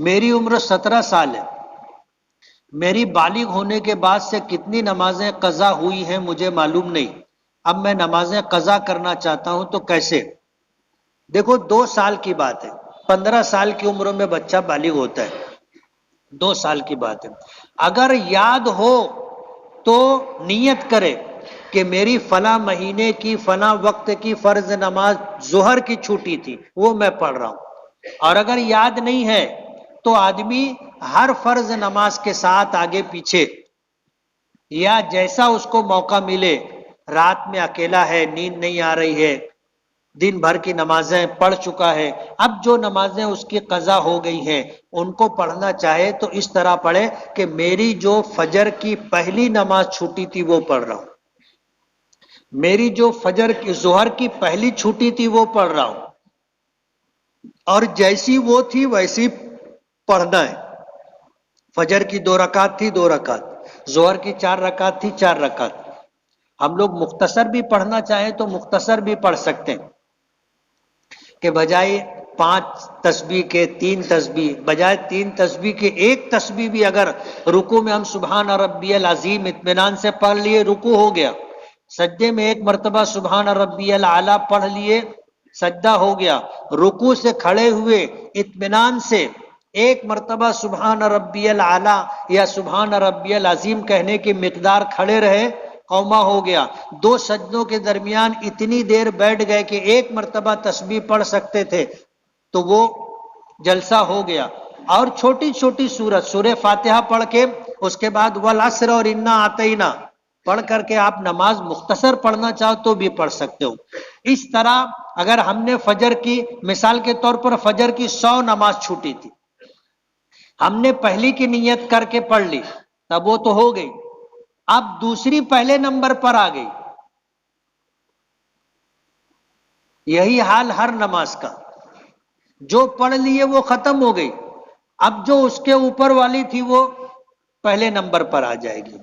میری عمر 17 سال ہے، میری بالغ ہونے کے بعد سے کتنی نمازیں قضا ہوئی ہیں مجھے معلوم نہیں، اب میں نمازیں قضا کرنا چاہتا ہوں تو کیسے؟ دیکھو 2 سال کی بات ہے، 15 سال کی عمر میں بچہ بالغ ہوتا ہے، 2 سال کی بات ہے۔ اگر یاد ہو تو نیت کرے کہ میری فلاں مہینے کی فلاں وقت کی فرض نماز ظہر کی چھوٹی تھی وہ میں پڑھ رہا ہوں، اور اگر یاد نہیں ہے تو آدمی ہر فرض نماز کے ساتھ آگے پیچھے یا جیسا اس کو موقع ملے، رات میں اکیلا ہے، نیند نہیں آ رہی ہے، دن بھر کی نمازیں پڑھ چکا ہے، اب جو نمازیں اس کی قضا ہو گئی ہیں ان کو پڑھنا چاہے تو اس طرح پڑھے کہ میری جو فجر کی پہلی نماز چھوٹی تھی وہ پڑھ رہا ہوں، میری جو فجر کی ظہر کی پہلی چھوٹی تھی وہ پڑھ رہا ہوں، اور جیسی وہ تھی ویسی پڑھنا ہے۔ فجر کی 2 رکعت تھی 2 رکعت، ظہر کی 4 رکعت تھی 4 رکعت۔ ہم لوگ مختصر بھی پڑھنا چاہیں تو مختصر بھی پڑھ سکتے ہیں، کہ بجائے 5 تسبیح کے 3 تسبیح، بجائے 3 تسبیح کے 1 تسبیح بھی اگر رکوع میں ہم سبحان ربی العظیم اطمینان سے پڑھ لیے رکوع ہو گیا، سجدے میں 1 مرتبہ سبحان ربی الاعلیٰ پڑھ لیے سجدہ ہو گیا، رکوع سے کھڑے ہوئے اطمینان سے 1 مرتبہ سبحان ربی الاعلیٰ یا سبحان ربی العظیم کہنے کی مقدار کھڑے رہے، قومہ ہو گیا، 2 سجدوں کے درمیان اتنی دیر بیٹھ گئے کہ 1 مرتبہ تسبیح پڑھ سکتے تھے تو وہ جلسہ ہو گیا، اور چھوٹی چھوٹی سورت سورہ فاتحہ پڑھ کے اس کے بعد والعصر اور انا اعطینا پڑھ کر کے آپ نماز مختصر پڑھنا چاہو تو بھی پڑھ سکتے ہو۔ اس طرح اگر ہم نے فجر کی مثال کے طور پر فجر کی 100 نماز چھوٹی تھی، ہم نے پہلی کی نیت کر کے پڑھ لی تب وہ تو ہو گئی، اب دوسری پہلے نمبر پر آ گئی، یہی حال ہر نماز کا، جو پڑھ لیے وہ ختم ہو گئی، اب جو اس کے اوپر والی تھی وہ پہلے نمبر پر آ جائے گی۔